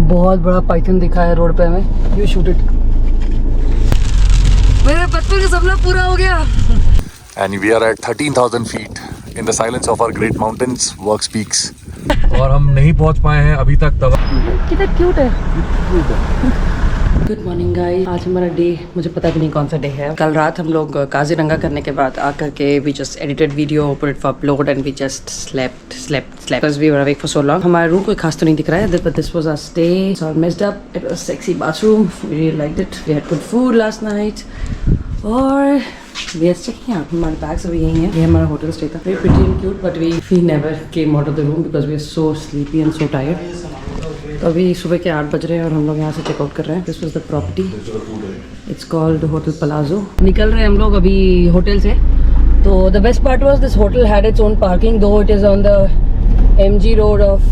बहुत बड़ा पाइथन दिखा है रोड पे हमें। You shoot it. मेरे बचपन का सपना पूरा हो गया। And we are at 13,000 feet in the silence of our great mountains, Works Peaks. और हम नहीं पहुंच पाए हैं अभी तक तवांग। कितना क्यूट है। Good morning guys. आज हमारा डे, मुझे पता भी नहीं कौन सा डे है। कल रात हम लोग काजीरंगा करने के बाद आकर के we just edited video, put it for upload and we just slept because we were awake for so long. हमारा रूम कोई खास तो नहीं दिख रहा है, but this was our stay. So messed up. It was sexy bathroom. We really liked it. We had good food last night. और we are checking out. हमारे बैग्स अभी यही हैं। ये हमारा होटल स्टे था। Very pretty and cute, but we never came out of the room because we are so sleepy and so tired. तो अभी सुबह के 8 बज रहे हैं और हम लोग यहाँ से चेकआउट कर रहे हैं। This was the property. It's called Hotel Palazzo. निकल रहे हैं हम लोग अभी होटल से। तो the best part was this hotel had its own parking, though it is on the MG road of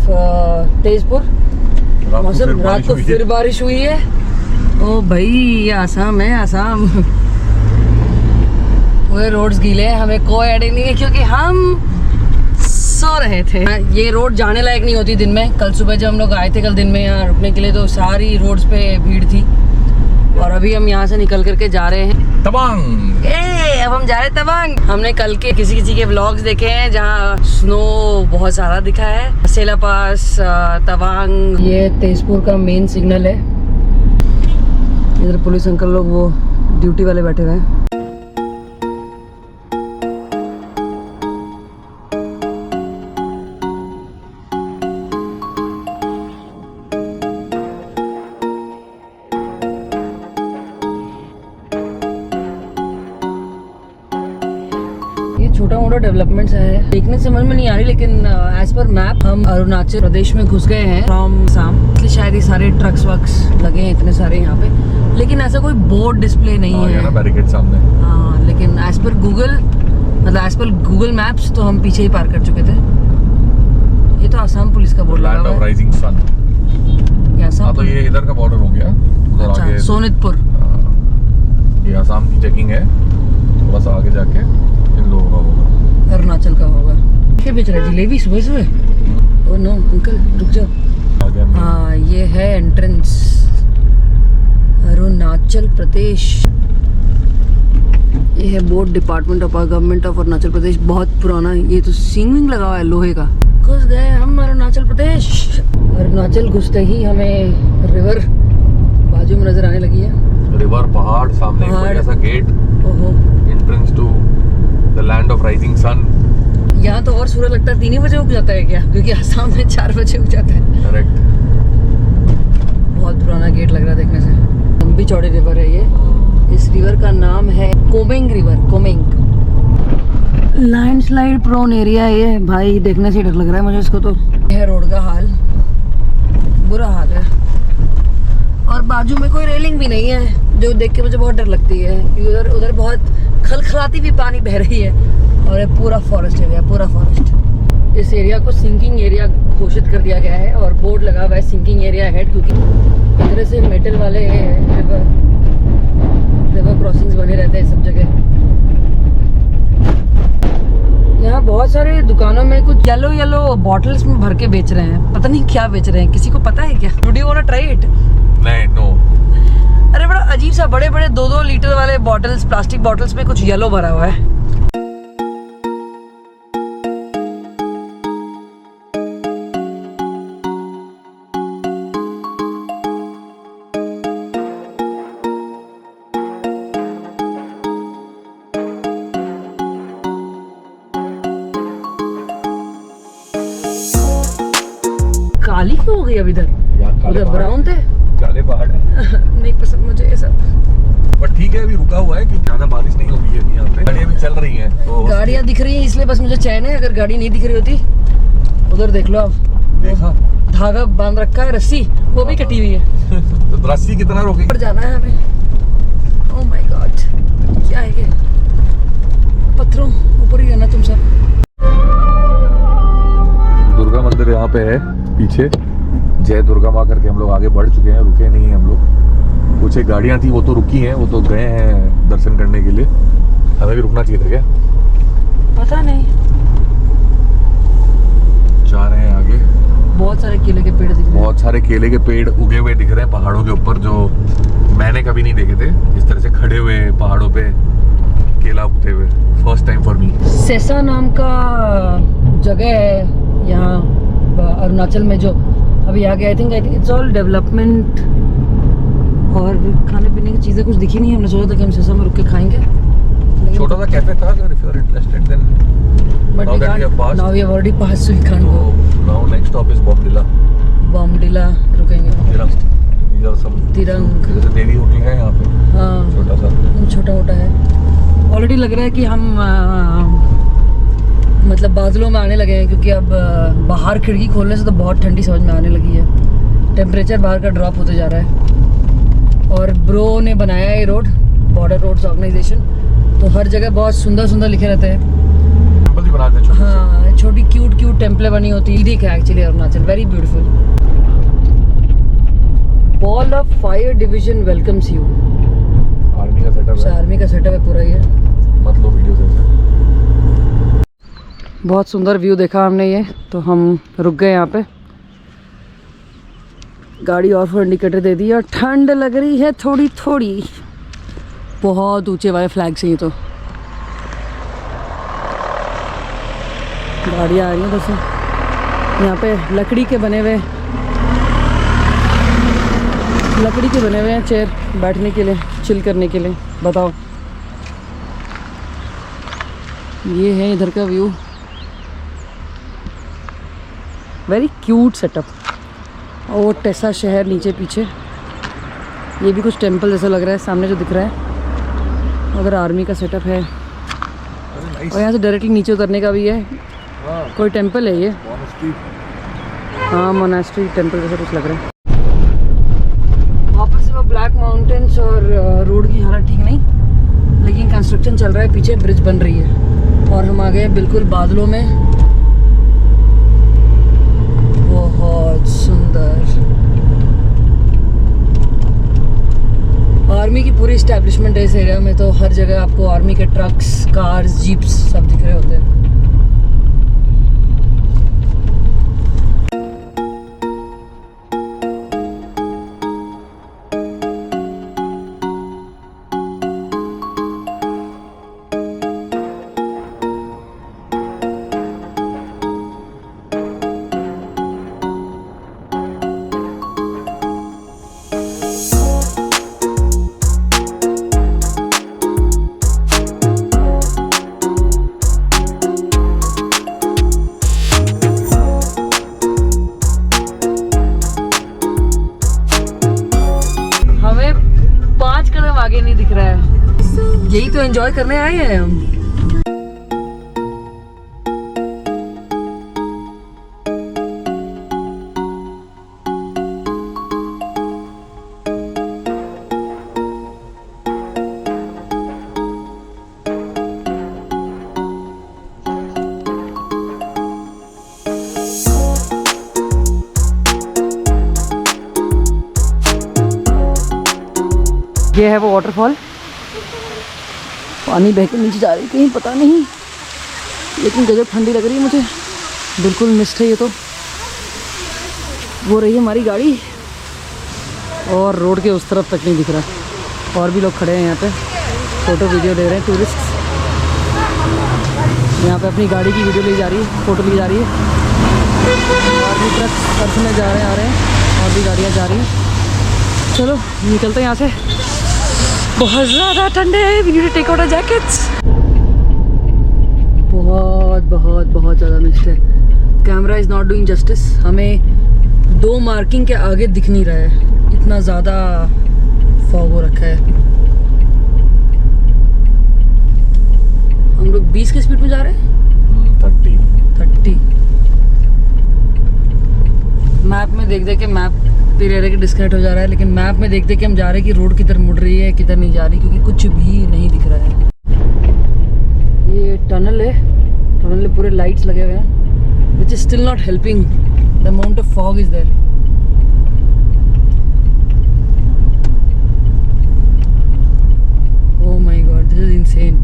Tezpur. मौसम रात को फिर बारिश हुई है। ओ भाई ये आसाम है, आसाम। पूरे रोड्स गीले हैं, हमें कोई आइडिया नहीं है क्योंकि हम सो रहे थे। ये रोड जाने लायक नहीं होती दिन में। कल सुबह जब हम लोग आए थे कल दिन में यहाँ रुकने के लिए तो सारी रोड्स पे भीड़ थी। और अभी हम यहाँ से निकल करके जा रहे हैं तवांग। अब हम जा रहे हैं तवांग। हमने कल के किसी के व्लॉग्स देखे हैं जहाँ स्नो बहुत सारा दिखा है। सेला पास, तवांग। ये तेजपुर का मेन सिग्नल है। इधर पुलिस अंकल लोग वो ड्यूटी वाले बैठे हुए हैं। छोटा मोटा डेवलपमेंट्स है, देखने से समझ में नहीं आ रही, लेकिन एज पर मैप हम अरुणाचल प्रदेश में घुस गए हैं फ्रॉम असम। इसलिए शायद ये सारे ट्रक्स वक्स लगे हैं इतने सारे यहाँ पे, लेकिन ऐसा कोई बोर्ड डिस्प्ले नहीं है। बैरिकेड सामने। हाँ, लेकिन एज पर गूगल, मतलब एज पर गूगल मैप्स तो हम पीछे ही पार कर चुके थे। ये तो आसाम पुलिस का बोर्ड लगा हुआ है। Rising sun. तो ये इधर का बॉर्डर हो गया। उधर अच्छा, आगे सोनितपुर। ये आसाम की चेकिंग है। थोड़ा सा आगे जाके इन लोगों का होगा, अरुणाचल का होगा। क्या बेच रहा है? जलेबी सुबह सुबह? ओह नो अंकल रुक जाओ। हाँ ये है एंट्रेंस, अरुणाचल प्रदेश। ये है board, department of government of Arunachal Pradesh. बहुत पुराना है ये तो। सींग लगा हुआ है लोहे का। घुस गए हम अरुणाचल प्रदेश। अरुणाचल घुसते ही हमें रिवर बाजू में नजर आने लगी है। रिवर, पहाड़, सामने एक ऐसा gate, entrance to the land of rising sun. यहाँ तो और सूरज लगता है 3 ही बजे उग जाता है क्या? क्योंकि आसाम में 4 बजे उग जाता है। करेक्ट। बहुत पुराना गेट लग रहा है देखने से। लंबी चौड़ी रिवर है ये। इस रिवर का नाम है Kameng river. Kameng. Landslide prone area है ये भाई, देखने से डर लग रहा है मुझे इसको। तो यह रोड का हाल, बुरा हाल है। और बाजू में कोई रेलिंग भी नहीं है, जो देख के मुझे बहुत डर लगती है। उधर बहुत खलखलाती हुई पानी बह रही है और ये पूरा फॉरेस्ट एरिया, पूरा फॉरेस्ट। इस एरिया को सिंकिंग एरिया घोषित कर दिया गया है और बोर्ड लगा हुआ है सिंकिंग एरिया हेड, क्योंकि इस तरह से मेटल वाले रिवर क्रॉसिंग्स बने रहते हैं सब जगह। यहाँ बहुत सारे दुकानों में कुछ येलो बॉटल्स में भर के बेच रहे हैं। पता नहीं क्या बेच रहे हैं, किसी को पता है क्या? Do you want to try it? नहीं, नो। अरे बड़ा अजीब सा, बड़े 2-2 लीटर वाले बॉटल्स, प्लास्टिक बॉटल्स में कुछ येलो भरा हुआ है। काली क्यों हो गई अब इधर? उधर ब्राउन थे। काले पहाड़ है। नहीं पसंद मुझे ये सब। पर ठीक है, अभी रुका हुआ है क्योंकि ज्यादा बारिश नहीं हो रही है अभी यहाँ पे। गाड़ियाँ भी चल रही हैं तो गाड़ियाँ दिख रही हैं इसलिए बस मुझे चैन है। अगर गाड़ी नहीं दिख रही होती, उधर देख लो आप, देखा धागा बांध रखा है, रस्सी वो भी कटी हुई है। तो रस्सी कितना रोकेगी? ऊपर जाना है हमें। ओह माय गॉड, क्या है ये? पत्थरों ऊपर ही रहना तुम सब। दुर्गा मंदिर यहाँ पे है पीछे। जय दुर्गा माँ करके हम लोग आगे बढ़ चुके हैं, रुके नहीं हैं हम लोग। कुछ एक गाड़ियाँ थी वो तो रुकी हैं, वो तो गए हैं दर्शन करने के लिए। हमें भी रुकना चाहिए था क्या? पता नहीं। जा रहे हैं आगे। बहुत सारे केले के पेड़ दिख रहे हैं। बहुत बहुत सारे केले के पेड़ उगे हुए दिख रहे हैं पहाड़ों के ऊपर, जो मैंने कभी नहीं देखे थे इस तरह से खड़े हुए पहाड़ों पे केला उगते हुए। First time for me. सेसा नाम का जगह है यहाँ अरुणाचल में, जो अभी आगे I think it's all development, और खाने पीने की चीज़ें कुछ दिखी नहीं। हमने सोचा था कि हम सेसा में रुक के खाएंगे, छोटा सा कैफे था, अगर if you are interested then but now we that we have can't, passed, now we have already passed, so we can't so go. now next stop is Bomdila. बॉम्डिला रुकेंगे। Tirang. These are some तिरंग, जैसे देवी hotel है यहाँ पे, हाँ छोटा सा। छोटा मोटा है। ऑलरेडी लग रहा है कि हम मतलब बादलों में आने लगे हैं, क्योंकि अब बाहर खिड़की खोलने से तो बहुत ठंडी समझ में आने लगी है। टेम्परेचर बाहर का ड्रॉप होते जा रहा है। और ब्रो ने बनाया है ये रोड, बॉर्डर रोड्स ऑर्गेनाइजेशन, तो हर जगह बहुत सुंदर सुंदर लिखे रहते हैं। टेंपल भी बना देते हैं छोटे से। हाँ, छोटी क्यूट क्यूट टेम्पलें बनी होती है। देख है actually Arunachal, very beautiful. Ball of fire division welcomes you. Army का सेटअप है, आर्मी का सेटअप है पूरा ये। मत लो वीडियो से। बहुत सुंदर व्यू देखा हमने ये, तो हम रुक गए यहाँ पे। गाड़ी ऑफ रोड इंडिकेटर दे दी और ठंड लग रही है थोड़ी थोड़ी। बहुत ऊंचे वाले फ्लैग से ये तो गाड़ियाँ आ रही हैं उधर से। यहाँ पे लकड़ी के बने हुए हैं चेयर बैठने के लिए, चिल करने के लिए। बताओ, ये है इधर का व्यू, वेरी क्यूट सेटअप। और टेसा शहर नीचे पीछे, ये भी कुछ टेंपल जैसा लग रहा है सामने जो दिख रहा है। उधर आर्मी का सेटअप है, और यहाँ से डायरेक्टली नीचे उतरने का भी है। कोई टेंपल है ये, हाँ मोनास्ट्री टेंपल जैसा कुछ लग रहा है। वापस से वो ब्लैक माउंटेन्स और रोड की हालत ठीक नहीं, लेकिन कंस्ट्रक्शन चल रहा है, पीछे ब्रिज बन रही है और हम आ गए बिल्कुल बादलों में। बहुत सुंदर। आर्मी की पूरी इस्टेब्लिशमेंट है इस एरिया में, तो हर जगह आपको आर्मी के ट्रक्स, कार्स, जीप्स सब दिख रहे होते हैं। आगे नहीं दिख रहा है, यही तो एंजॉय करने आए हैं हम। ये है वो वाटरफॉल, पानी बह के नीचे जा रही कहीं पता नहीं, लेकिन गजब ठंडी लग रही है मुझे, बिल्कुल मिस्ट है ये तो। वो रही हमारी गाड़ी और रोड के उस तरफ तक नहीं दिख रहा। और भी लोग खड़े हैं यहाँ पे, फ़ोटो वीडियो ले रहे हैं टूरिस्ट। यहाँ पे अपनी गाड़ी की वीडियो ली जा रही है, फ़ोटो ली जा रही है। और भी ट्रक अर्थ में जा रहे हैं, आ रहे हैं, और भी गाड़ियाँ जा रही हैं। चलो निकलते हैं यहाँ से, बहुत ज़्यादा ठंड है, we need to take out our jackets. बहुत बहुत बहुत ज़्यादा मिस्ट है, camera is not doing justice. हमें 2 मार्किंग के आगे दिख नहीं रहा है, इतना ज़्यादा फॉग हो रखा है। हम लोग 20 की स्पीड में जा रहे हैं, 30। मैप में देख देख के मैप धीरे धीरे डिस्कनेक्ट हो जा रहा है, लेकिन मैप में देख देख के हम जा रहे हैं कि रोड किधर मुड़ रही है किधर नहीं जा रही, क्योंकि कुछ भी नहीं दिख रहा है। ये टनल है, टनल में पूरे लाइट्स लगे हुए हैं, which is still not helping, the amount of fog is there. Oh my god, this is insane.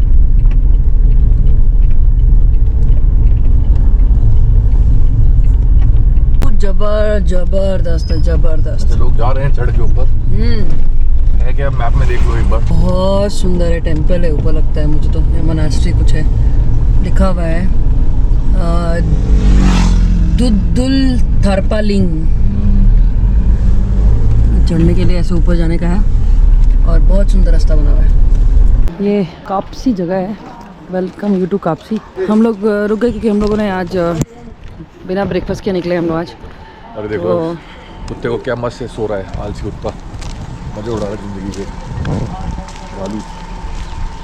जबरदस्त है, जबरदस्त। ऐसे लोग जा रहे हैं चढ़ के ऊपर। है क्या, मैप में देख लो एक बार। बहुत सुंदर है, टेम्पल है ऊपर लगता है मुझे तो, या मोनास्ट्री कुछ है, लिखा हुआ है दुद्दुल थरपालिंग। चढ़ने के लिए ऐसे ऊपर जाने का है और बहुत सुंदर रास्ता बना हुआ है। ये कापसी जगह है, वेलकम यू टू कापसी। हम लोग रुक गए क्योंकि हम लोगों ने आज बिना ब्रेकफास्ट के निकले हम लोग आज। अरे देखो कुत्ते को क्या मस्त से सो रहा है, आलसी कुत्ता, मजे उड़ा रहा है जिंदगी के।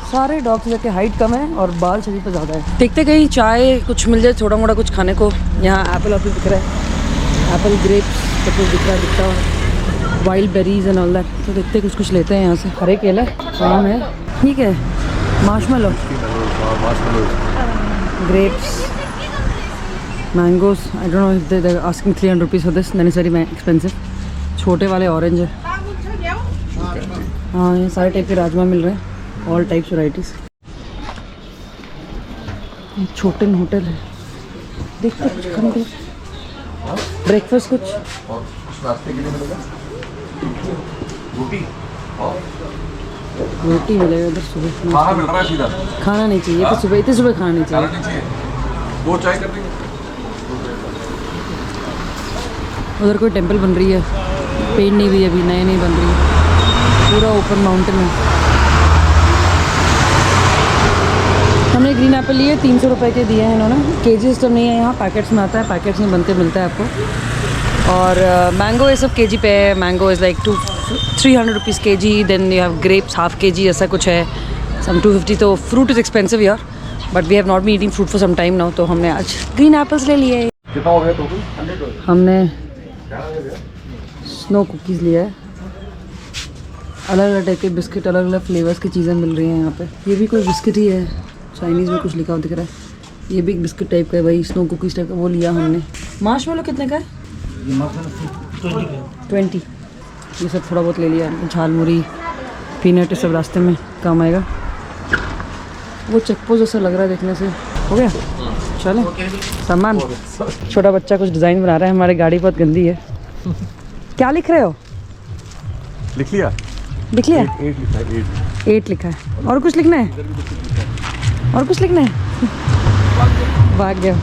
सारे डॉग्स के हाइट कम है और बाल शरीर पे ज़्यादा है। देखते कहीं चाय कुछ मिल जाए, थोड़ा मोड़ा कुछ खाने को। यहाँ एप्पल दिख रहा है, एप्पल ग्रेप्स सब कुछ दिखता है, wild berries and all that. तो देखते कुछ लेते हैं यहाँ से। हरे केला आम है, ठीक है, marshmallow, grapes, mangoes. I don't know if they asking 300 rupees for this, then it's very expensive. छोटे वाले ऑरेंज है। हाँ, ये सारे टाइप के राजमा मिल रहे हैं, ऑल टाइप्स वैराइटीज। छोटे होटल है, देखते कुछ खाने के, ब्रेकफास्ट कुछ नाश्ते के लिए मिलेगा। रोटी मिलेगा उधर सुबह। खाना मिल रहा है सीधा, खाना नहीं चाहिए तो सुबह, इतनी सुबह खाना नहीं चाहिए। 2 चाय कर देंगे। उधर कोई टेंपल बन रही है, पेंट नहीं हुई अभी, नई नहीं बन रही है, पूरा ओपन माउंटेन है। हमने ग्रीन एप्पल लिए, 300 रुपये के दिए हैं इन्होंने। केजी सिस्टम नहीं है यहाँ, पैकेट्स में आता है, पैकेट्स में बनकर मिलता है आपको। और मैंगो ये सब केजी पे है। Mango is like 300 rupees KG. Then you have grapes half KG, ऐसा कुछ है, सम 250। तो फ्रूट इज़ एक्सपेंसिव यार, but we have not been eating fruit for some time now. तो हमने आज ग्रीन एप्पल्स ले लिए। कितना हो गया टोटल? हमने स्नो कुकीज़ लिया है, अलग अलग टाइप के बिस्किट, अलग अलग फ्लेवर्स की चीज़ें मिल रही हैं यहाँ पे। ये भी कोई बिस्किट ही है, चाइनीज़ में कुछ लिखा हुआ दिख रहा है। ये भी एक बिस्किट टाइप का है भाई, स्नो कुकीज़ टाइप का, वो लिया हमने। मार्शमेलो कितने का है? 20। ये सब थोड़ा बहुत ले लिया, झालमुरी, पीनट, सब रास्ते में काम आएगा। वो चेकपोस्ट जैसा लग रहा है देखने से। हो गया, चले सामान। छोटा बच्चा कुछ डिज़ाइन बना रहा है, हमारी गाड़ी बहुत गंदी है। क्या लिख रहे हो? लिख लिया? लिख लिया? 8 लिखा है, 8 लिखा है। और कुछ लिखना है? और कुछ लिखना है? भाग गया।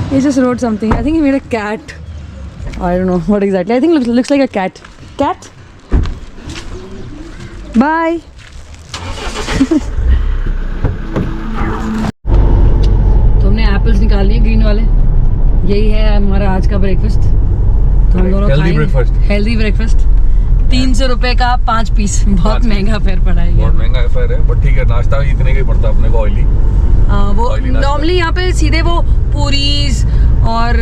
He just wrote something. I think he made a cat. I don't know what exactly. I think looks like a cat. Cat? Bye. तो हमने एप्पल्स निकाल लिए ग्रीन वाले। यही है हमारा आज का ब्रेकफास्ट। तो हम दोनों खाएंगे हेल्दी ब्रेकफास्ट। 300 रुपए का 5 पीस, बहुत महंगा फेयर पड़ा है। बहुत महंगा फेयर है, बट ठीक है, नाश्ता इतने का ही पड़ता है अपने को, ऑयली। वो नॉर्मली यहाँ पे सीधे वो पूरीज और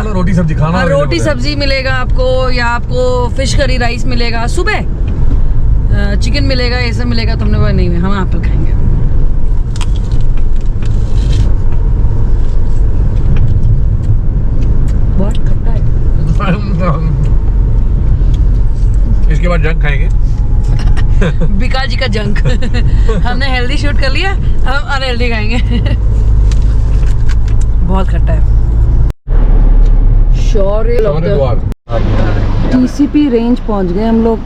रोटी सब्जी खाना, रोटी सब्जी मिलेगा आपको, या आपको फिश करी राइस मिलेगा, सुबह चिकन मिलेगा, ये सब मिलेगा। तो हमने वो नहीं, हम एप्पल खाएंगे। बहुत खट्टा है। इसके बाद जंक खाएंगे। बिका जी का जंक। हमने हेल्दी शूट कर लिया, हम अनहेल्दी खाएंगे। बहुत खट्टा है। टीसीपी रेंज पहुंच गए हम लोग,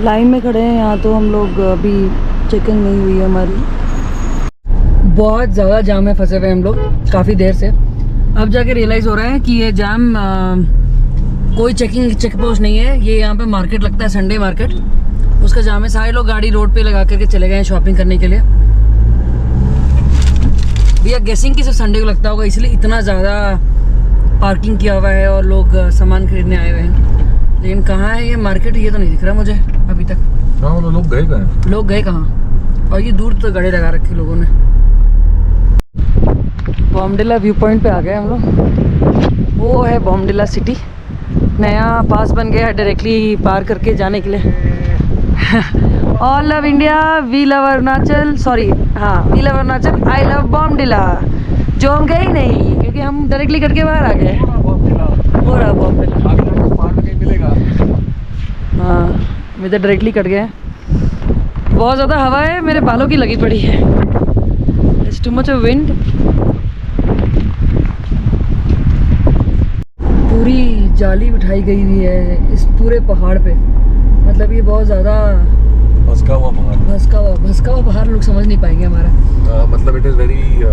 लाइन में खड़े हैं यहाँ। तो हम लोग अभी चेकिंग नहीं हुई है हमारी। बहुत ज़्यादा जाम में फंसे हुए हम लोग काफ़ी देर से। अब जाके रियलाइज़ हो रहा है कि ये जाम कोई चेक पोस्ट नहीं है। ये यहाँ पे मार्केट लगता है, संडे मार्केट, उसका जाम है। सारे लोग गाड़ी रोड पे लगा करके चले गए हैं शॉपिंग करने के लिए। भैया गेसिंग कि सिर्फ संडे को लगता होगा, इसलिए इतना ज़्यादा पार्किंग किया हुआ है और लोग सामान खरीदने आए हुए हैं। लेकिन कहाँ है ये मार्केट, ये तो नहीं दिख रहा मुझे अभी तक। लोग गए कहाँ? लोग गए कहाँ? और ये दूर तो गाड़ी लगा रखी लोगों ने। बॉम्डिला व्यू पॉइंट पे आ गए हम लोग। वो है बॉम्डिला सिटी, नया पास बन गया है डायरेक्टली पार करके जाने के लिए। All love India, we love Arunachal, sorry हाँ we love Arunachal, I love Bomdila. जो हम गए ही नहीं क्योंकि हम डायरेक्टली करके बाहर आ गए। हो रहा बॉम्डिला, हाँ मैं तो डायरेक्टली कट गया। बहुत ज़्यादा हवा है, मेरे बालों की लगी पड़ी है। It's too much of wind. पूरी जाली बिठाई गई हुई है इस पूरे पहाड़ पे। मतलब ये बहुत ज़्यादा भसका हुआ पहाड़ लोग समझ नहीं पाएंगे हमारा। मतलब इट इज़ वेरी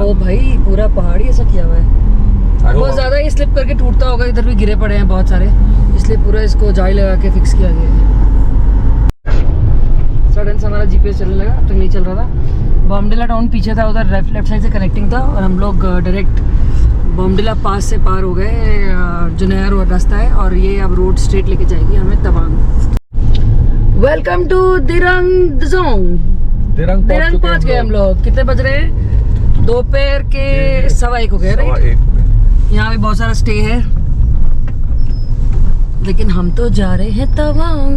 ओ भाई पूरा पहाड़ ही ऐसा किया हुआ है। बहुत ज़्यादा ये स्लिप करके टूटता होगा। इधर भी गिरे पड़े हैं बहुत सारे, इसलिए पूरा इसको जाली लगा के फिक्स किया गया है। सडन से हमारा जीपीएस चलने लगा, अब तक नहीं चल रहा था। बॉम्बडिला टाउन पीछे था, उधर लेफ्ट साइड से कनेक्टिंग था और हम लोग डायरेक्ट बॉम्बडिला पास से पार हो गए। जो नया रोड रास्ता है और ये अब रोड स्ट्रेट लेके जाएगी हमें तवांग। Welcome to Dirang Dzong. दिरंग पहुंच गए हम लोग। कितने बज रहे हैं? दोपहर के 1:15 हो गए। राइट, यहाँ भी बहुत सारा स्टे है, लेकिन हम तो जा रहे हैं तवांग।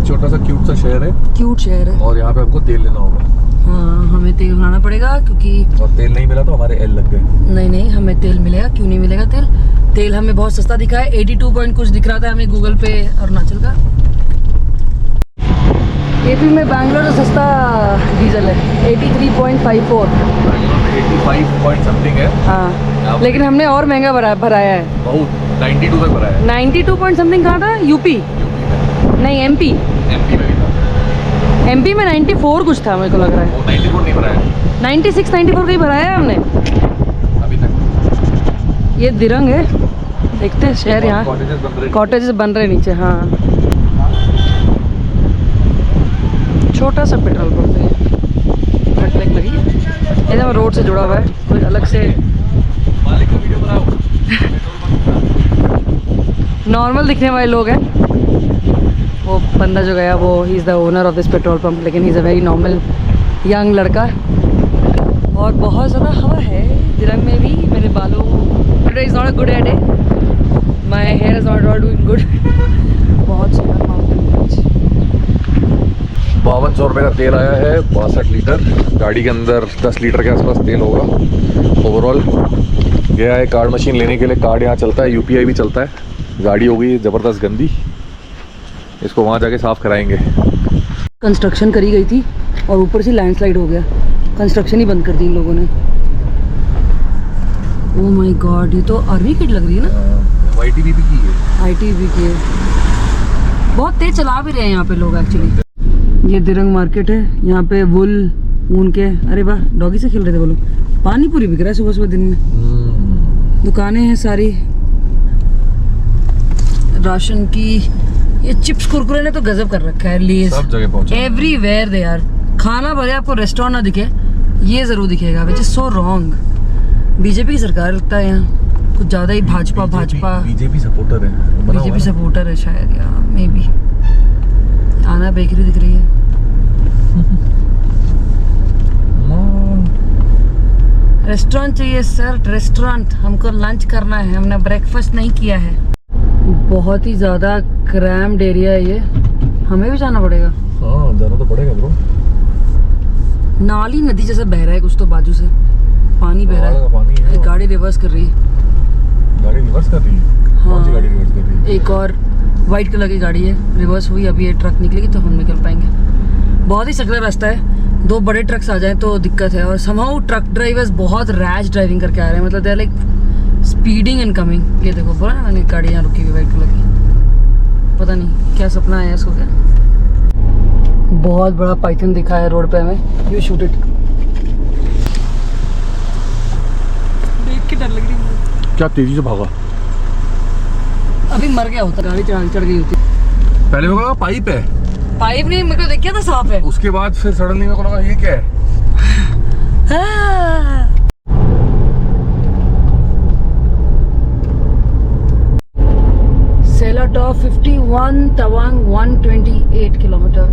छोटा सा क्यूट सा शहर है, क्यूट शहर है। और यहाँ पे हमको तेल लेना होगा। हाँ, हमें तेल भराना पड़ेगा क्योंकि और तेल नहीं मिला तो हमारे एल लग गए। नहीं हमें तेल मिलेगा। क्यों नहीं मिलेगा तेल? तेल हमें बहुत सस्ता दिखा है, 82 पॉइंट कुछ दिख रहा था हमें गूगल पे अरुणाचल का। एपी में बैंगलोर से सस्ता डीजल है, 83.54। 85 पॉइंट समथिंग है। हाँ, लेकिन हमने और महंगा भराया है। बहुत 92 तक भराया है। 92 पॉइंट समथिंग कहाँ था? यूपी नहीं, एमपी में भी था। एमपी में 94 कुछ था मेरे को लग रहा है। वो 94 नहीं भराया है, 96 94 का ही भराया है हमने अभी तक। ये दिरंग है, देखते हैं शहर। यहाँ कॉटेजेस बन रहे नीचे। हाँ, छोटा सा पेट्रोल पंप है, ट्रक लगी है, एकदम रोड से जुड़ा हुआ है, कोई अलग से मालिक का वीडियो बनाओ। नॉर्मल दिखने वाले लोग हैं। वो बंदा जो गया वो ही is the owner of this petrol pump, लेकिन he is a very normal young लड़का। और बहुत ज़्यादा हवा है दिरंग में भी। मेरे बालों, today is not a good day, my here is not doing good. बहुत सुंदर माउंटेन रेंज। 5200 रुपये का तेल आया है, 62 लीटर। गाड़ी के अंदर 10 लीटर के आसपास तेल होगा ओवरऑल। गया है कार्ड मशीन लेने के लिए, कार्ड यहाँ चलता है, यूपीआई भी चलता है। गाड़ी हो गई ज़बरदस्त गंदी, इसको वहाँ जाके साफ़ कराएंगे। कंस्ट्रक्शन करी गई थी और ऊपर से लैंडस्लाइड हो गया, कंस्ट्रक्शन ही बंद कर दी इन लोगों ने। ओह माय गॉड, ये तो आर्मी किट लग रही है ना। आईटीबीपी की है। आईटीबीपी की है। बहुत तेज चला भी रहे हैं यहाँ पे लोग एक्चुअली। ये दिरंग मार्केट है, यहाँ पे वुल ऊन के, अरे वाह डॉगी से खेल रहे थे वो लोग। पानी पूरी बिक रहा है सुबह सुबह दिन में। दुकानें हैं सारी राशन की। ये चिप्स कुरकुरे ने तो गजब कर रखा है। लेज सब जगह पहुंचे, एवरीवेयर दे यार। खाना भले आपको रेस्टोरेंट ना दिखे, ये जरूर दिखेगा, which is so wrong. BJP की सरकार लगता है यहाँ, कुछ ज्यादा ही भाजपा बीजेपी सपोर्टर है, बीजेपी सपोर्टर है शायद, या मे बी। आना बेकरी दिख रही है। रेस्टोरेंट चाहिए सर, रेस्टोरेंट। हमको लंच करना है, हमने ब्रेकफास्ट नहीं किया है। बहुत ही ज़्यादा क्रैम्ड एरिया है ये, हमें भी जाना पड़ेगा। हाँ, जाना तो पड़ेगा ब्रो। नाली नदी जैसा बह रहा है कुछ तो, बाजू से पानी बह रहा है। पानी है। गाड़ी रिवर्स कर रही है। गाड़ी रिवर्स कर रही है? हाँ, कौन सी गाड़ी रिवर्स कर रही है? एक और वाइट कलर की गाड़ी है, रिवर्स हुई। अभी ये ट्रक निकलेगी तो हम निकल पाएंगे। बहुत ही सकरा रास्ता है, 2 बड़े ट्रक्स आ जाएं तो दिक्कत है। और समहाउ ट्रक ड्राइवर्स बहुत रैश ड्राइविंग करके आ रहे हैं, मतलब they are like speeding and coming. ये देखो, बोला ना मैंने, गाड़ी यहाँ रुकी हुई वाइट कलर की। पता नहीं क्या सपना है इसको क्या। बहुत बड़ा पाइथन दिखा है रोड पे हमें। You shoot it. देख के डर लग रही है। क्या तेजी से भागा? अभी मर गया होता, गाड़ी चढ़ गई होती। पहले मेरे को लगा पाइप है। पाइप नहीं, मेरे को देख क्या था, सांप है। उसके बाद फिर सडनली मेरे को लगा ये क्या है। Sela top 51, Tawang 128 kilometre.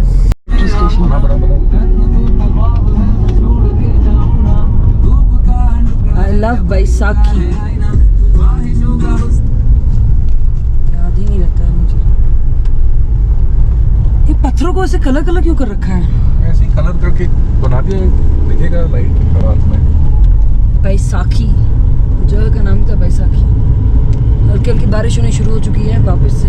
I love Baisakhi. याद ही नहीं रहता है मुझे। ये पत्थरों को ऐसे कलर क्यों कर रखा है? ऐसे ही कलर करके बना दिया, दिखेगा लाइट रात में। बैसाखी जगह का नाम था, बैसाखी। हल्की हल्की बारिश होनी शुरू हो चुकी है वापस से।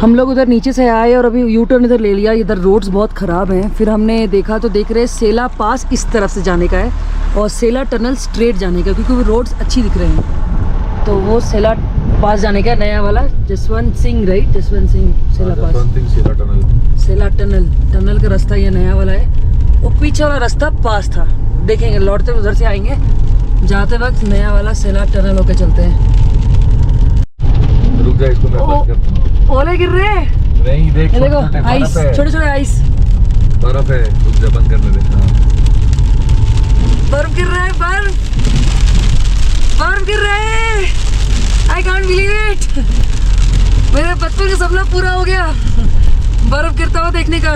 हम लोग उधर नीचे से आए और अभी यू टर्न इधर ले लिया। इधर रोड्स बहुत ख़राब हैं। फिर हमने देखा तो देख रहे सेला पास इस तरफ से जाने का है और सेला टनल स्ट्रेट जाने का, क्योंकि वो रोड्स अच्छी दिख रहे हैं। तो वो सेला पास जाने का नया वाला जसवंत सिंह, राइट, जसवंत सिंह सेला पास, सेला टनल, टनल का रास्ता ये नया वाला है। वो पीछे वाला रास्ता पास था, देखेंगे लौटते उधर से आएंगे। जाते वक्त नया वाला सेला टनल होके चलते हैं। रुक जा, इसको मैं बंद करता हूं। ओले गिर रहे हैं। नहीं देख, ये देखो आइस, छोटे छोटे आइस, बर्फ है। रुक जा, बंद करने दे। हाँ, बर्फ गिर रहा है, बर्फ गिर रहा है। I can't believe it. मेरे बचपन का सपना पूरा हो गया, बर्फ गिरता हुआ देखने का।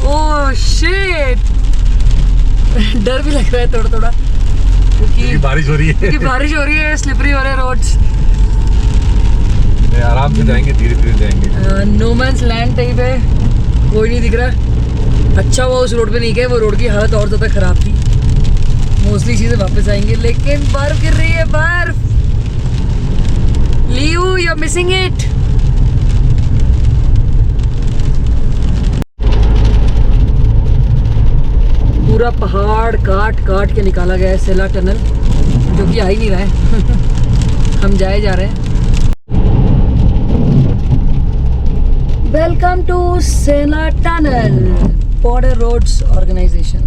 ओह शिट, डर भी लग रहा है थोड़ा थोड़ा, क्योंकि बारिश हो रही है, स्लिपरी हो रहे हैं रोड्स। आराम से जाएंगे, धीरे धीरे जाएंगे। नो मैंस लैंड टाइप है, कोई नहीं दिख रहा। अच्छा हुआ उस रोड पे नहीं गए, वो रोड की हालत और ज़्यादा ख़राब थी। मोस्टली चीज़ें वापस आएंगे, लेकिन बर्फ गिर रही है, बर्फ। लियो, यू आर मिसिंग इट। पूरा पहाड़ काट काट के निकाला गया है सेला टनल, जो कि आ ही नहीं रहा है। हम जाए जा रहे हैं। Welcome to Sela tunnel, border roads organisation.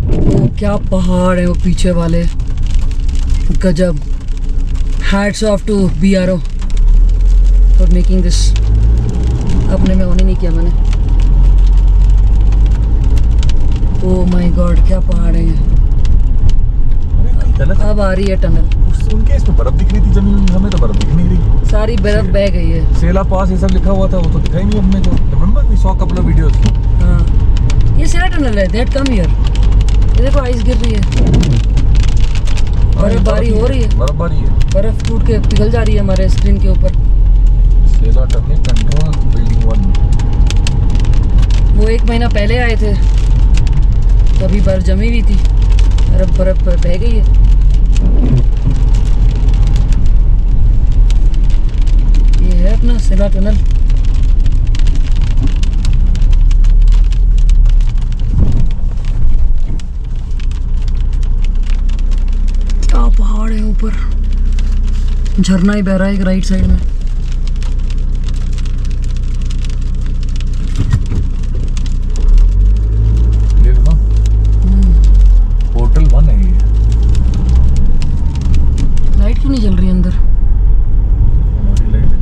वो क्या पहाड़ है वो पीछे वाले, गजब। Hats off to BRO for making this. अपने में ऑन ही नहीं किया मैंने। ओह माय गॉड, क्या पहाड़ है। अब आ रही है टनल। उनके इसमें बर्फ दिख रही थी जमीन में, हमें तो बर्फ दिख नहीं रही। सारी बर्फ बह गई है। सेला पास ये सब लिखा हुआ था, वो तो दिखाई नहीं हमने को। Remember we saw couple of videos. हाँ, ये सेला टनल है, दैट कम हियर। ये देखो आइस गिर रही है, बर्फबारी हो रही है, बर्फबारी है। बर्फ टूट के पिघल जा रही है हमारे स्क्रीन के ऊपर। सेला टनल कंट्रोल बिल्डिंग 1। वो 1 महीना पहले आए थे, तभी बर्फ जमी हुई थी, बर्फ बह गई है। ये है अपना सेला टनल। क्या पहाड़ है ऊपर, झरना ही बह रहा है एक राइट साइड में। ये देखो, पोर्टल 1 है ये। लाइट क्यों नहीं जल रही अंदर? हमारी लाइट नहीं।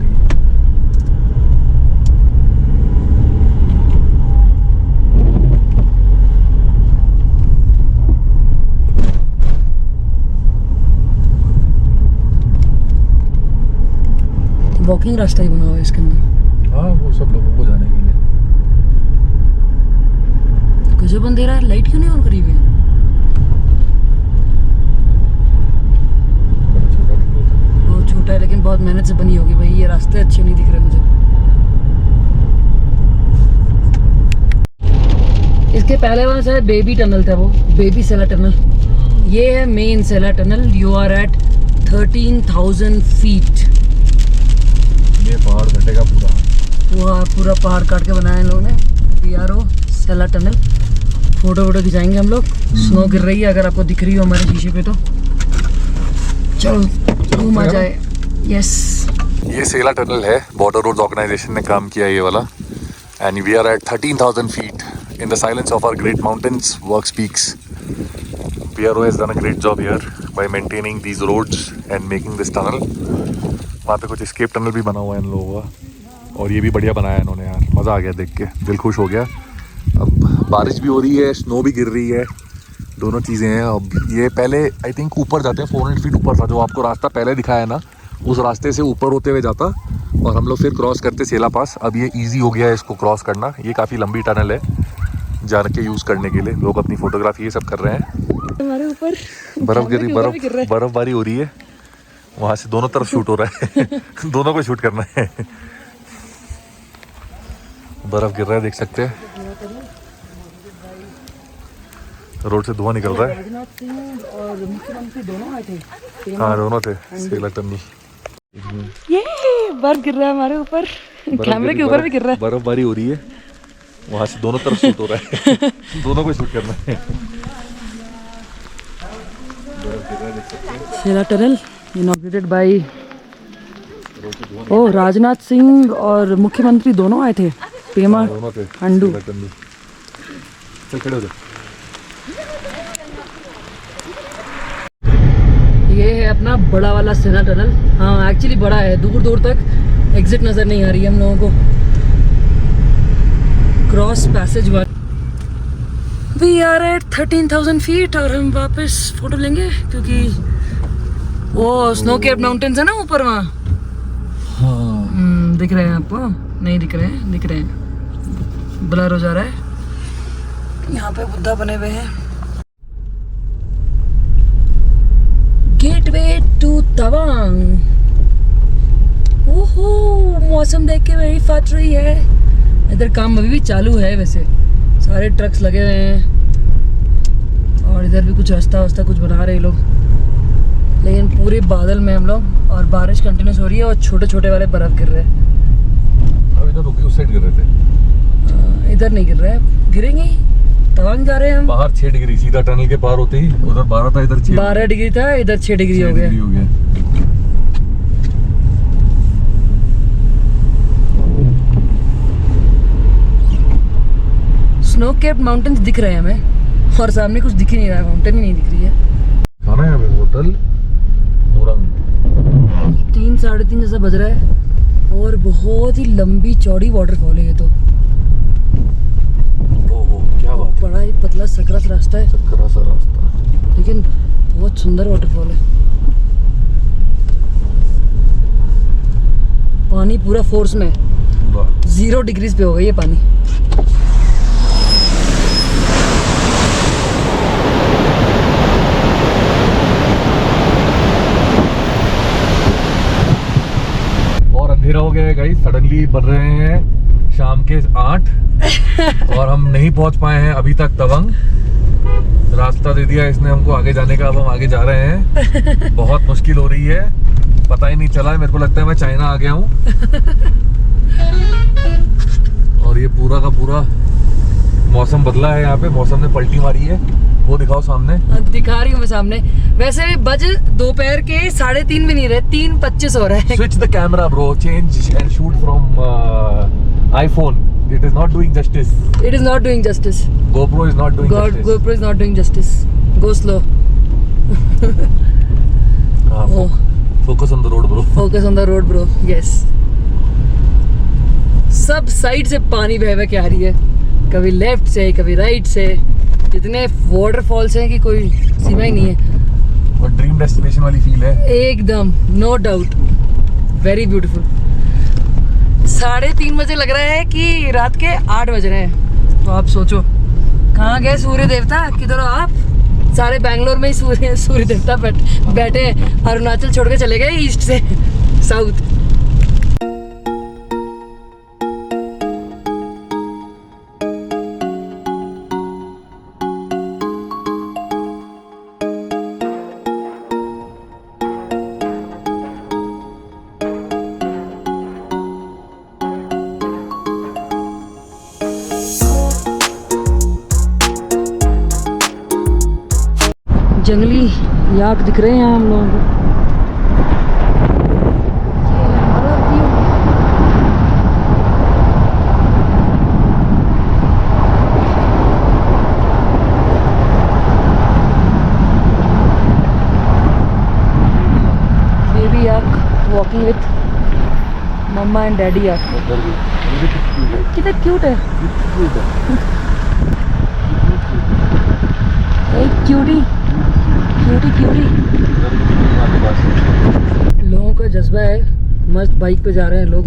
वॉकिंग रास्ता ही बना हुआ है इसके अंदर। हाँ, वो सब लोगों को जाने के लिए। गजब अंधेरा है, लाइट क्यों नहीं ऑन करी हुई है? बहुत छोटा है, लेकिन बहुत मेहनत से बनी होगी भाई। ये रास्ते अच्छे नहीं दिख रहे मुझे। इसके पहले वहाँ से बेबी टनल था, वो बेबी सेला टनल। ये है main Sela tunnel. You are at 13,000 feet. ये पहाड़ कटेगा पूरा। वहाँ पूरा पहाड़ काट के बनाया इन लोगों ने। BRO सेला टनल। फोटो वोटो खिंचाएंगे हम लोग। स्नो गिर रही है, अगर आपको दिख रही हो हमारे शीशे पे तो। चलो घूम आ जाए। यस, ये सेला टनल है, बॉर्डर रोड्स ऑर्गेनाइजेशन ने काम किया ये वाला। And we are at 13,000 feet in the silence of our great mountains, works peaks. BRO has done a great job here by maintaining these roads and making this tunnel. वहाँ पे कुछ escape tunnel भी बना हुआ है इन लोगों का, और ये भी बढ़िया बनाया इन्होंने यार। मज़ा आ गया देख के, दिल खुश हो गया। अब बारिश भी हो रही है, स्नो भी गिर रही है, दोनों चीज़ें हैं। अब ये पहले आई थिंक ऊपर जाते हैं, 400 फीट ऊपर था जो आपको रास्ता पहले दिखाया ना, उस रास्ते से ऊपर होते हुए जाता और हम लोग फिर क्रॉस करते सेला पास। अब ये ईजी हो गया है इसको क्रॉस करना। ये काफ़ी लंबी टनल है जान के यूज़ करने के लिए। लोग अपनी फोटोग्राफी ये सब कर रहे हैं। हमारे ऊपर बर्फ गिर रही, बर्फबारी हो रही है। वहाँ से दोनों तरफ शूट हो रहा है। दोनों को शूट करना है। बर्फ गिर रहा है, देख सकते हैं। रोड से धुआं निकल रहा है। राजनाथ सिंह और मुख्यमंत्री दोनों आए थे। हाँ, दोनों थे। सेला टनल ये बर्फ गिर रहा है हमारे ऊपर, कैमरे के ऊपर भी गिर रहा है। बर्फबारी हो रही है वहां से, दोनों तरफ शूट हो रहा है दोनों को शूट करना है। शेला टनल इनॉग्रेटेड बाय ओ राजनाथ सिंह और मुख्यमंत्री दोनों आए थे, पेमा दोनों थे खांडू। चल खड़े हो जा। ये है अपना बड़ा वाला सेना टनल। हाँ एक्चुअली बड़ा है, दूर दूर तक एग्जिट नजर नहीं आ रही है हम लोगों को। Cross passage one. We are at 13,000 feet और हम वापस फोटो लेंगे क्योंकि वो स्नो केप माउंटेन्स है ना ऊपर वहाँ। हाँ दिख रहे हैं आपको? नहीं दिख रहे हैं, दिख रहे हैं, ब्लर हो जा रहा है। यहाँ पे बुद्धा बने हुए हैं। Gateway to Tawang. ओहो मौसम देख के मेरी फट रही है। इधर काम अभी भी चालू है, वैसे सारे ट्रक्स लगे हुए हैं और इधर भी कुछ रास्ता वास्ता कुछ बना रहे हैं लोग, लेकिन पूरे बादल में हम लोग और बारिश कंटिन्यूस हो रही है और छोटे छोटे वाले बर्फ गिर रहे हैं। अब इधर रुके, उस साइड गिर रहे थे। इधर नहीं गिर रहा है, गिरेंगे। तवांग जा रहे हैं हम। बाहर 6 डिग्री, सीधा टनल के पार होते ही उधर 12 था, इधर 12 डिग्री था, इधर 6 डिग्री हो गया। स्नो केप्ड माउंटेन्स दिख रहे हैं हमें और सामने कुछ दिख ही नहीं रहा है, माउंटेन ही नहीं दिख रही है। खाना है हमें होटल नूरंग। 3 साढ़े 3 जैसा बज रहा है और बहुत ही लंबी चौड़ी वाटरफॉल है ये तो। ओहो क्या बात, बड़ा ही पतला सकरा सा रास्ता है, सकरा सा रास्ता, लेकिन बहुत सुंदर वाटरफॉल है। पानी पूरा फोर्स में, पूरा 0 डिग्रीज पे हो गई है पानी। अंधेरा हो गया है गाइस, सडनली बन रहे हैं शाम के 8 और हम नहीं पहुंच पाए हैं अभी तक तवांग। रास्ता दे दिया इसने हमको आगे जाने का, अब हम आगे जा रहे हैं। बहुत मुश्किल हो रही है, पता ही नहीं चला, मेरे को लगता है मैं चाइना आ गया हूँ। और ये पूरा का पूरा मौसम बदला है, यहाँ पे मौसम ने पलटी मारी है। वो दिखाओ सामने। दिखा रही हूँ मैं सामने। वैसे भी बज दोपहर के 3:30 भी नहीं रहे, 3:25 हो रहा है। Switch the camera bro, change and shoot from iPhone. It is not doing justice. It is not doing justice. GoPro is not doing justice. GoPro is not doing justice. Go slow. Oh. Focus on the road bro. Focus on the road bro. Yes. सब side से पानी बह के आ रही है, कभी left से कभी राइट से। इतने वाटरफॉल्स हैं कि कोई सीमा ही नहीं है। और ड्रीम डेस्टिनेशन वाली फील है एकदम, नो डाउट, वेरी ब्यूटीफुल। 3:30 बजे लग रहा है कि रात के 8 बज रहे हैं। तो आप सोचो कहाँ गए सूर्य देवता, किधर हो आप? सारे बैंगलोर में ही सूर्य देवता बैठे हैं। अरुणाचल छोड़ के चले गए ईस्ट से साउथ। जंगली याक दिख रहे हैं यहाँ हम लोगों को। Baby yak walking with mama and daddy yak. कितना क्यूट है, एक क्यूटी क्यूटी। लोगों का जज्बा है, मस्त बाइक पे जा रहे हैं लोग।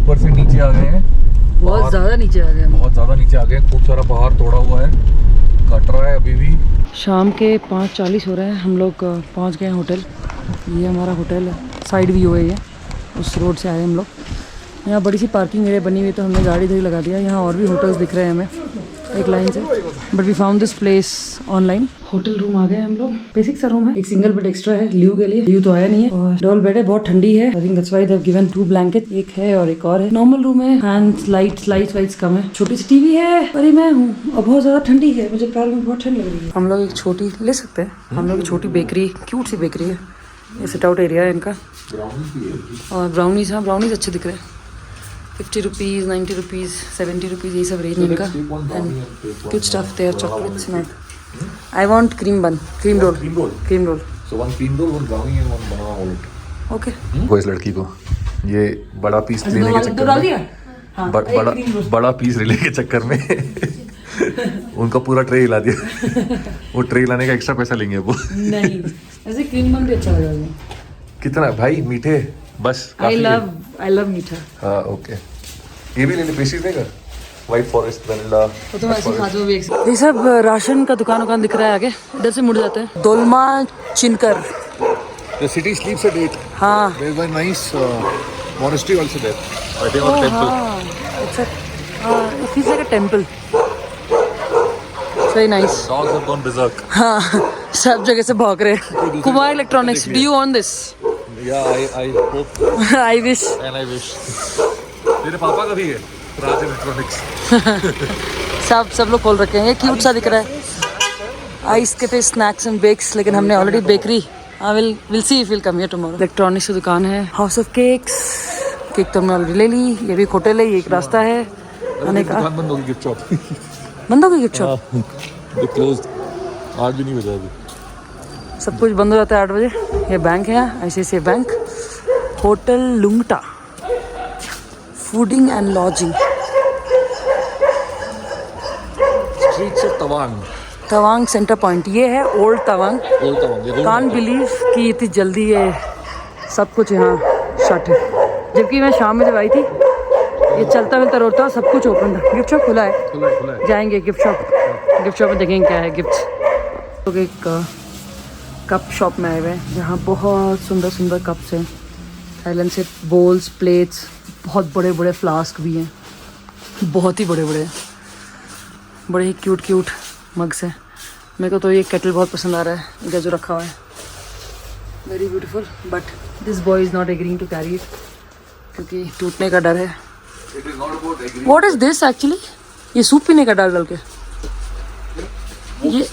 ऊपर से नीचे आ गए हैं, बहुत ज़्यादा नीचे आ गए हम। बहुत ज़्यादा नीचे आ गए हैं। खूब सारा पहाड़ तोड़ा हुआ है, कट रहा है अभी भी। शाम के 5:40 हो रहे हैं, हम लोग पहुंच गए हैं होटल। ये हमारा होटल है, साइड व्यू है ये, उस रोड से आए हम लोग। यहाँ बड़ी सी पार्किंग एरिया बनी हुई, तो हमने गाड़ी इधर ही लगा दिया। यहाँ और भी होटल्स दिख रहे हैं हमें एक लाइन से, but we found this place online. Hotel room आ गए हम लोग। बेसिक सा रूम है, एक सिंगल बेड एक्स्ट्रा है लियो के लिए। लियो तो आया नहीं है, और डबल बेड है, बहुत ठंडी है। I think that's why they have given 2 blanket, एक है और एक और है। नॉर्मल रूम है, फैंस, लाइट्स कम है, छोटी सी टीवी है। अरे मैं हूँ, और बहुत ज्यादा ठंडी है, मुझे पैर में बहुत ठंड लग रही है। हम लोग एक छोटी ले सकते हैं, हम लोग एक छोटी बेकरी, क्यूट सी बेकरी है, ये सिट आउट एरिया है इनका। और ब्राउनीज, हाँ ब्राउनीज अच्छे दिख रहे हैं। 50 रुपीज़, 90 रुपीज़, 70 रुपीज़, ये सब रेंज इनका। एंड कुछ stuff there, chocolates not. I want cream bun, cream roll. So one cream roll, one brownie and one banana omelet. Okay. को इस लड़की को ये बड़ा पीस लेने के चक्कर में, बड़ा पीस लेने के चक्कर में उनका पूरा ट्रे हिला दिया। वो ट्रे लाने का एक्स्ट्रा पैसा लेंगे वो। नहीं, ऐसे क्रीम बन भी अच्छा लगा मुझे। कितना भाई मीठे, बस आई लव मीठा। हाँ ओके, ये भी ले ले, पेस्ट्रीज लेगा। व्हाइट फॉरेस्ट, वैनिला, तो तुम ऐसे खा जो भी। ये सब राशन का दुकान दिख रहा है आगे, इधर से मुड़ जाते हैं। Dolma चिनकर, The city sleeps at 8. हाँ। There's a nice monastery also there. I think on temple. अच्छा, it feels like a temple. Very nice. Dogs have gone berserk. हाँ, सब जगह से भौंक रहे। Kumar electronics, do you own this? Yeah, I hope I wish. and I wish. मेरे पापा का भी है राज इलेक्ट्रॉनिक्स। सब लोग खोल रखे हैं। ये क्यूट सा दिख रहा है, ice cafe, snacks and bakes, लेकिन हमने already bakery. we'll see if we'll come here tomorrow. Electronics की दुकान है, हाउस ऑफ केक्स, केक तो हमने ऑलरेडी ले ली। ये भी एक होटल है, ये एक रास्ता है आने का। दुकान बंद होगी, गिफ्ट शॉप बंद हो गई गिफ्ट शॉप, they closed, 8 भी नहीं बजा अभी। सब कुछ बंद हो जाता है 8 बजे। ये बैंक है यहाँ, ICICI bank. Hotel Lungta, fooding and lodging, streets of Tawang, Tawang centre point. ये है ओल्ड तवांग। ये कांट बिलीव कि इतनी जल्दी ये सब कुछ यहाँ शट है, जबकि मैं शाम में जब आई थी ये चलता मिलता रोड था, सब कुछ ओपन था। गिफ्ट शॉप खुला है, जाएंगे गिफ्ट शॉप में देखेंगे क्या है गिफ्ट। तो एक कप शॉप में आए हुए हैं, जहाँ बहुत सुंदर कप्स हैं, थाईलैंड से बोल्स, प्लेट्स, बहुत बड़े बड़े फ्लास्क भी हैं, बहुत ही बड़े ही क्यूट मग्स हैं। मेरे को तो ये केटल बहुत पसंद आ रहा है, इधर जो रखा हुआ है, very beautiful. But this boy is not agreeing to carry it, क्योंकि टूटने का डर है। What is this actually? ये सूप पीने का डाल के ये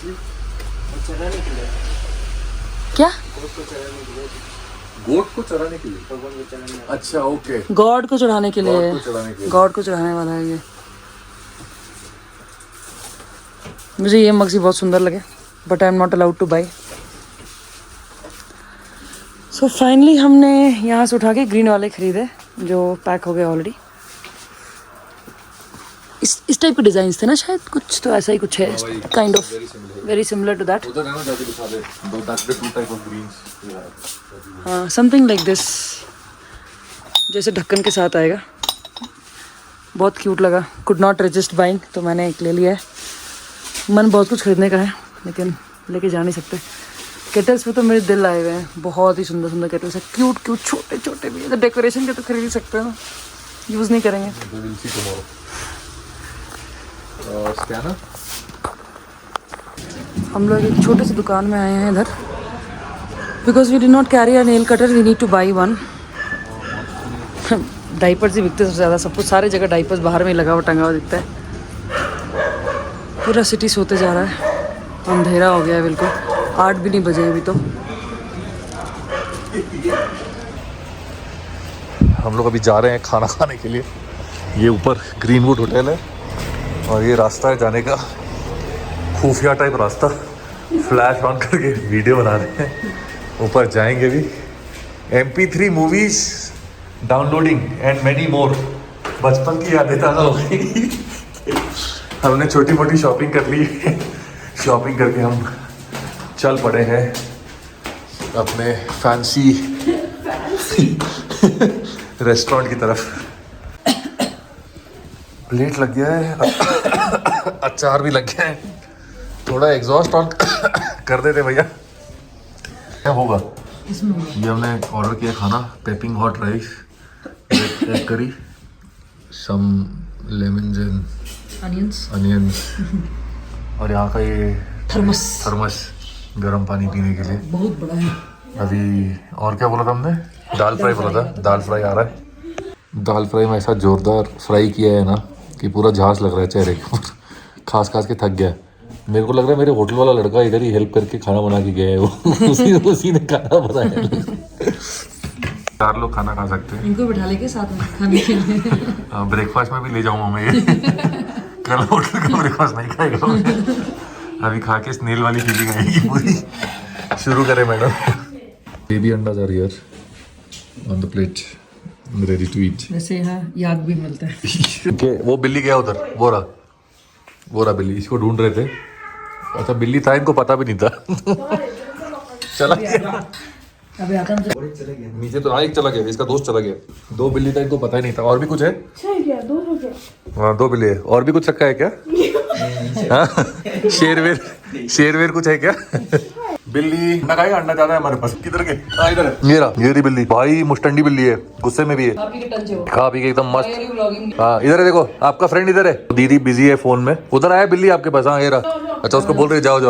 क्या? गोट को चढ़ाने के लिए। अच्छा ओके, गॉड को चढ़ाने के लिए, गॉड को चढ़ाने वाला है ये। मुझे ये मग्स बहुत सुंदर लगे, but I am not allowed two by. So finally हमने यहाँ से उठा के ग्रीन वाले खरीदे, जो पैक हो गए ऑलरेडी। इस टाइप के डिजाइन थे ना शायद, कुछ तो ऐसा ही कुछ है, kind of very similar to that. हाँ, समथिंग लाइक दिस, जैसे ढक्कन के साथ आएगा। बहुत क्यूट लगा, कुड नॉट रेजिस्ट बाइंग, तो मैंने एक ले लिया है। मन बहुत कुछ खरीदने का है, लेकिन लेके जा नहीं सकते। केटल्स पे तो मेरे दिल आए हुए हैं, बहुत ही सुंदर केटल्स है, क्यूट छोटे भी है। तो डेकोरेशन के तो खरीद ही सकते हो, यूज़ नहीं करेंगे। हम लोग एक छोटे से दुकान में आए हैं इधर, because we did not carry a nail cutter, we need to buy one. Diapers ही बिकते सबसे ज़्यादा, सब कुछ सारी जगह डाइपर्स बाहर में लगा हुआ, टंगा हुआ दिखता है। पूरा सिटी सोते जा रहा है, अंधेरा हो गया है बिल्कुल, 8 भी नहीं बजे अभी तो। हम लोग अभी जा रहे हैं खाना खाने के लिए। ये ऊपर ग्रीनवुड होटल है, और ये रास्ता है जाने का, खुफिया टाइप रास्ता। फ्लैश ऑन करके वीडियो बना रहे हैं, ऊपर जाएंगे भी। MP3 movies downloading and many more. बचपन की यादें ताज़ा हो गई। हमने छोटी मोटी शॉपिंग कर ली। शॉपिंग करके हम चल पड़े हैं अपने फैंसी रेस्टोरेंट की तरफ। प्लेट लग गया है, अचार भी लग गया है, थोड़ा एग्जॉस्ट ऑन कर देते भैया। क्या होगा ये हमने ऑर्डर किया खाना, peeping hot rice, egg curry, some lemons and onions और यहाँ का ये थर्मस गर्म पानी पीने के लिए बहुत बड़ा है। अभी और क्या बोला था हमने, दाल फ्राई बोला था, दाल फ्राई आ रहा है। दाल फ्राई में ऐसा जोरदार फ्राई किया है ना कि पूरा झांस लग रहा है चेहरे के ऊपर, खास के थक गया। मेरे को लग रहा है मेरे होटल वाला लड़का इधर ही हेल्प करके खाना बना के गया है, वो उसी ने खाना बनाया। 4 लोग खाना खा सकते हैं, इनको बिठा लेके साथ में खाने के लिए। ब्रेकफास्ट में भी ले जाऊंगा मैं ये। कल होटल का ब्रेकफास्ट नहीं खाएगा मैं। अभी खा के स्नेल वाली फीलिंग आएगी पूरी। शुरू करें मैडम। बेबी अंडाज are here on the plate, ready to eat. वैसे यहाँ याद भी मिलता है। के वो बिल्ली गया उधर, वो रहा बिल्ली, इसको ढूंढ रहे थे। अच्छा बिल्ली था, इनको पता भी नहीं था। चला गया अबे आता हूँ। नीचे तो एक चला गया, इसका दोस्त चला गया। 2 बिल्ली था, इनको पता ही नहीं था। और भी कुछ है? हाँ 2 बिल्ली है। और भी कुछ रखा है क्या? हाँ? शेरवेर कुछ है क्या? बिल्ली अंडा खाएगा, अंडा ज्यादा है हमारे पास। किधर के? इधर है। ये रही बिल्ली भाई, मुस्टंडी बिल्ली है, गुस्से में भी है, खा पी के एकदम मस्त। हाँ इधर है, देखो आपका फ्रेंड इधर है। दीदी बिजी है फोन में। उधर आया बिल्ली आपके पास? हाँ ये रहा। अच्छा उसको बोल रहे जाओ